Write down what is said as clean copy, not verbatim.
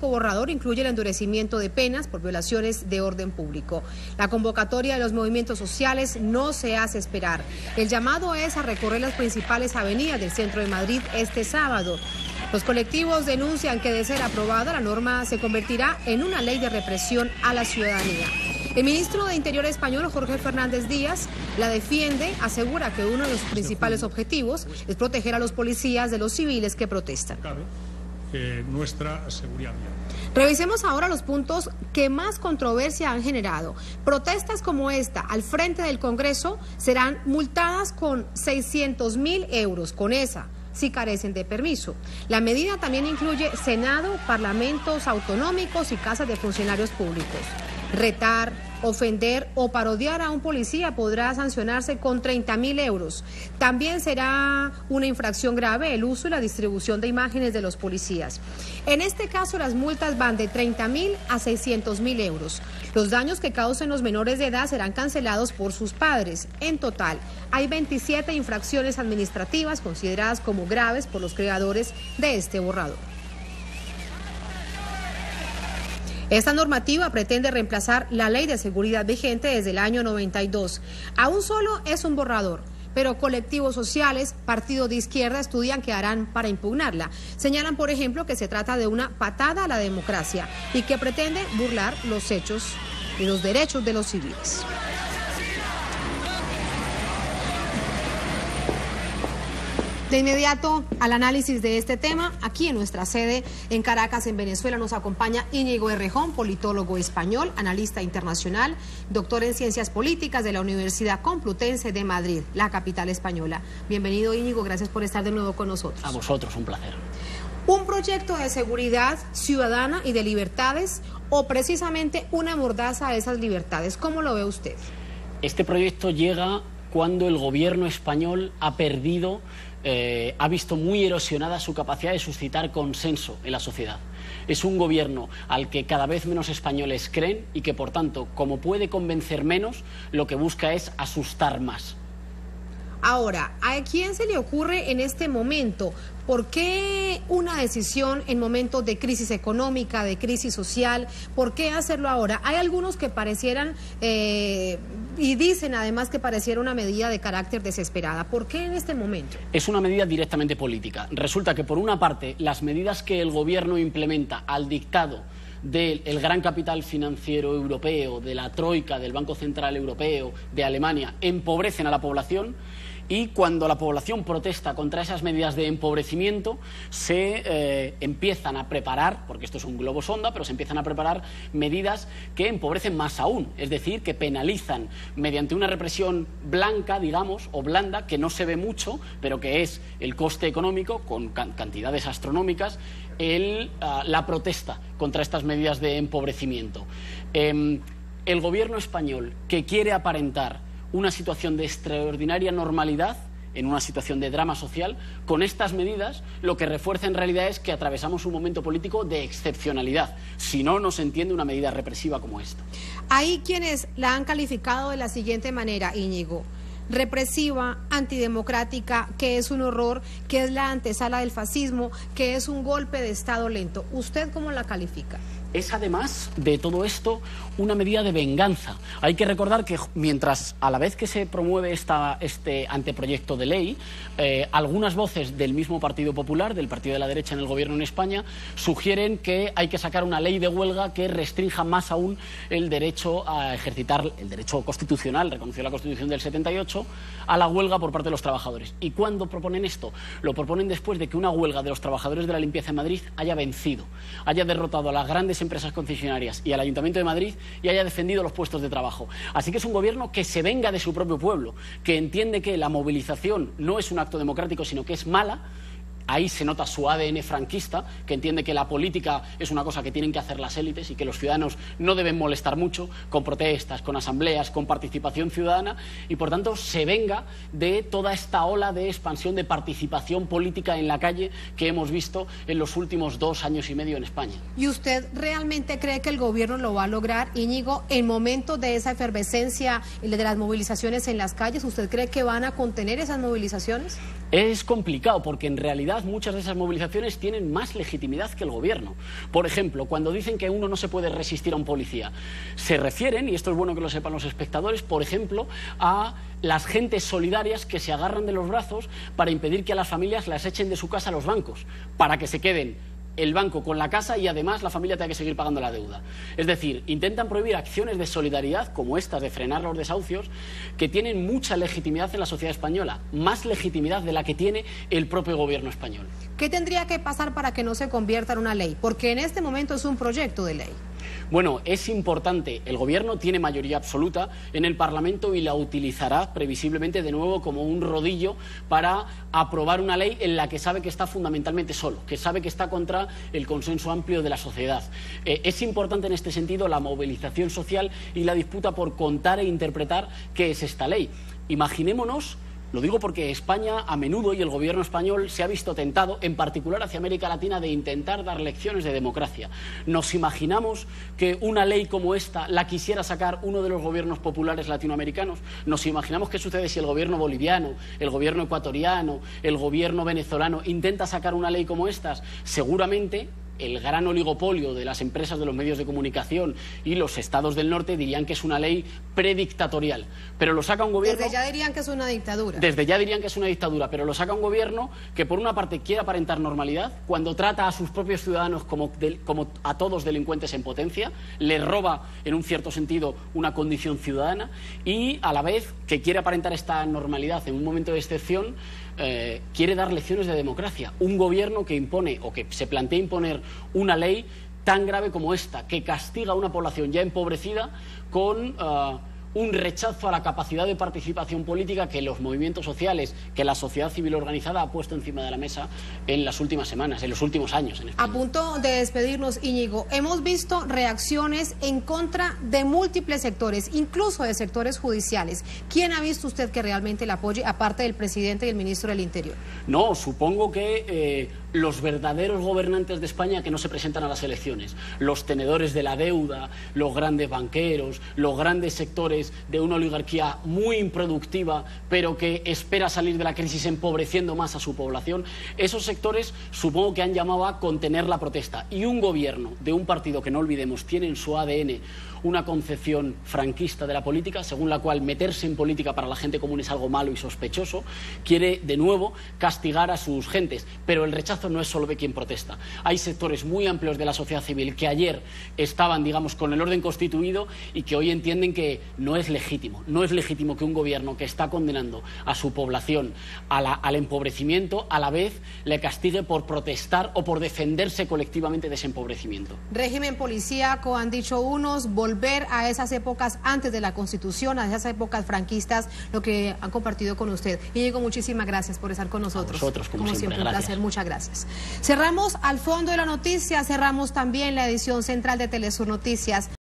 borrador incluye el endurecimiento de penas por violaciones de orden público. La convocatoria de los movimientos sociales no se hace esperar. El llamado es a recorrer las principales avenidas del centro de Madrid este sábado. Los colectivos denuncian que de ser aprobada la norma se convertirá en una ley de represión a la ciudadanía. El ministro de Interior español, Jorge Fernández Díaz, la defiende, asegura que uno de sus principales objetivos es proteger a los policías de los civiles que protestan. Nuestra seguridad vial. Revisemos ahora los puntos que más controversia han generado. Protestas como esta al frente del Congreso serán multadas con 600.000 euros, con esa, si carecen de permiso. La medida también incluye Senado, parlamentos autonómicos y casas de funcionarios públicos. Retar, ofender o parodiar a un policía podrá sancionarse con 30.000 euros. También será una infracción grave el uso y la distribución de imágenes de los policías. En este caso, las multas van de 30.000 a 600.000 euros. Los daños que causen los menores de edad serán cancelados por sus padres. En total, hay 27 infracciones administrativas consideradas como graves por los creadores de este borrador. Esta normativa pretende reemplazar la ley de seguridad vigente desde el año 92. Aún solo es un borrador, pero colectivos sociales, partidos de izquierda estudian qué harán para impugnarla. Señalan, por ejemplo, que se trata de una patada a la democracia y que pretende burlar los hechos y los derechos de los civiles. De inmediato al análisis de este tema, aquí en nuestra sede en Caracas, en Venezuela, nos acompaña Íñigo Errejón, politólogo español, analista internacional, doctor en Ciencias Políticas de la Universidad Complutense de Madrid, la capital española. Bienvenido, Íñigo, gracias por estar de nuevo con nosotros. A vosotros, un placer. ¿Un proyecto de seguridad ciudadana y de libertades o precisamente una mordaza a esas libertades? ¿Cómo lo ve usted? Este proyecto llega cuando el gobierno español ha perdido, ha visto muy erosionada su capacidad de suscitar consenso en la sociedad. Es un gobierno al que cada vez menos españoles creen y que, por tanto, como puede convencer menos, lo que busca es asustar más. Ahora, ¿a quién se le ocurre en este momento? ¿Por qué una decisión en momentos de crisis económica, de crisis social? ¿Por qué hacerlo ahora? Hay algunos que parecieran, y dicen además que pareciera una medida de carácter desesperada. ¿Por qué en este momento? Es una medida directamente política. Resulta que, por una parte, las medidas que el gobierno implementa al dictado del gran capital financiero europeo, de la Troika, del Banco Central Europeo, de Alemania, empobrecen a la población. Y cuando la población protesta contra esas medidas de empobrecimiento, se empiezan a preparar, porque esto es un globo sonda, pero se empiezan a preparar medidas que empobrecen más aún, es decir, que penalizan mediante una represión blanca, digamos, o blanda, que no se ve mucho, pero que es el coste económico, con cantidades astronómicas, la protesta contra estas medidas de empobrecimiento. El gobierno español, que quiere aparentar una situación de extraordinaria normalidad en una situación de drama social, con estas medidas lo que refuerza en realidad es que atravesamos un momento político de excepcionalidad. Si no, no se entiende una medida represiva como esta. Hay quienes la han calificado de la siguiente manera, Íñigo: represiva, antidemocrática, que es un horror, que es la antesala del fascismo, que es un golpe de Estado lento. ¿Usted cómo la califica? Es además de todo esto una medida de venganza. Hay que recordar que mientras a la vez que se promueve este anteproyecto de ley, algunas voces del mismo Partido Popular, del partido de la derecha en el gobierno en España, sugieren que hay que sacar una ley de huelga que restrinja más aún el derecho a ejercitar, el derecho constitucional, reconocido en la Constitución del 78, a la huelga por parte de los trabajadores. ¿Y cuándo proponen esto? Lo proponen después de que una huelga de los trabajadores de la limpieza en Madrid haya vencido, haya derrotado a las grandes empresas concesionarias y al Ayuntamiento de Madrid y haya defendido los puestos de trabajo. Así que es un gobierno que se venga de su propio pueblo, que entiende que la movilización no es un acto democrático, sino que es mala. Ahí se nota su ADN franquista, que entiende que la política es una cosa que tienen que hacer las élites y que los ciudadanos no deben molestar mucho con protestas, con asambleas, con participación ciudadana, y por tanto se venga de toda esta ola de expansión de participación política en la calle que hemos visto en los últimos 2 años y medio en España. ¿Y usted realmente cree que el gobierno lo va a lograr, Íñigo, en momentos de esa efervescencia de las movilizaciones en las calles? ¿Usted cree que van a contener esas movilizaciones? Es complicado porque en realidad muchas de esas movilizaciones tienen más legitimidad que el gobierno. Por ejemplo, cuando dicen que uno no se puede resistir a un policía, se refieren, y esto es bueno que lo sepan los espectadores, por ejemplo, a las gentes solidarias que se agarran de los brazos para impedir que a las familias las echen de su casa a los bancos, para que se queden el banco con la casa y además la familia tenga que seguir pagando la deuda. Es decir, intentan prohibir acciones de solidaridad como estas de frenar los desahucios que tienen mucha legitimidad en la sociedad española, más legitimidad de la que tiene el propio gobierno español. ¿Qué tendría que pasar para que no se convierta en una ley? Porque en este momento es un proyecto de ley. Bueno, es importante. El gobierno tiene mayoría absoluta en el Parlamento y la utilizará previsiblemente de nuevo como un rodillo para aprobar una ley en la que sabe que está fundamentalmente solo, que sabe que está contra el consenso amplio de la sociedad. Es importante en este sentido la movilización social y la disputa por contar e interpretar qué es esta ley. Imaginémonos. Lo digo porque España a menudo y el gobierno español se ha visto tentado, en particular hacia América Latina, de intentar dar lecciones de democracia. ¿Nos imaginamos que una ley como esta la quisiera sacar uno de los gobiernos populares latinoamericanos? ¿Nos imaginamos qué sucede si el gobierno boliviano, el gobierno ecuatoriano, el gobierno venezolano intenta sacar una ley como estas? Seguramente el gran oligopolio de las empresas de los medios de comunicación y los estados del norte dirían que es una ley predictatorial. Pero lo saca un gobierno... Desde ya dirían que es una dictadura. Desde ya dirían que es una dictadura, pero lo saca un gobierno que por una parte quiere aparentar normalidad, cuando trata a sus propios ciudadanos como a todos delincuentes en potencia, les roba en un cierto sentido una condición ciudadana y a la vez que quiere aparentar esta normalidad en un momento de excepción, quiere dar lecciones de democracia. Un gobierno que impone o que se plantea imponer una ley tan grave como esta, que castiga a una población ya empobrecida con un rechazo a la capacidad de participación política que los movimientos sociales, que la sociedad civil organizada ha puesto encima de la mesa en las últimas semanas, en los últimos años en España. A punto de despedirnos, Íñigo, hemos visto reacciones en contra de múltiples sectores, incluso de sectores judiciales. ¿Quién ha visto usted que realmente la apoye, aparte del presidente y el ministro del Interior? No, supongo que los verdaderos gobernantes de España que no se presentan a las elecciones, los tenedores de la deuda, los grandes banqueros, los grandes sectores de una oligarquía muy improductiva, pero que espera salir de la crisis empobreciendo más a su población, esos sectores supongo que han llamado a contener la protesta. Y un gobierno de un partido que, no olvidemos, tiene en su ADN una concepción franquista de la política, según la cual meterse en política para la gente común es algo malo y sospechoso, quiere de nuevo castigar a sus gentes. Pero el rechazo no es solo de quien protesta. Hay sectores muy amplios de la sociedad civil que ayer estaban, digamos, con el orden constituido y que hoy entienden que no es legítimo. No es legítimo que un gobierno que está condenando a su población al empobrecimiento, a la vez le castigue por protestar o por defenderse colectivamente de ese empobrecimiento. Régimen policíaco, han dicho unos, volver a esas épocas antes de la Constitución, a esas épocas franquistas, lo que han compartido con usted. Íñigo, muchísimas gracias por estar con nosotros. A vosotros, como siempre, un placer, muchas gracias. Cerramos al fondo de la noticia, cerramos también la edición central de Telesur Noticias.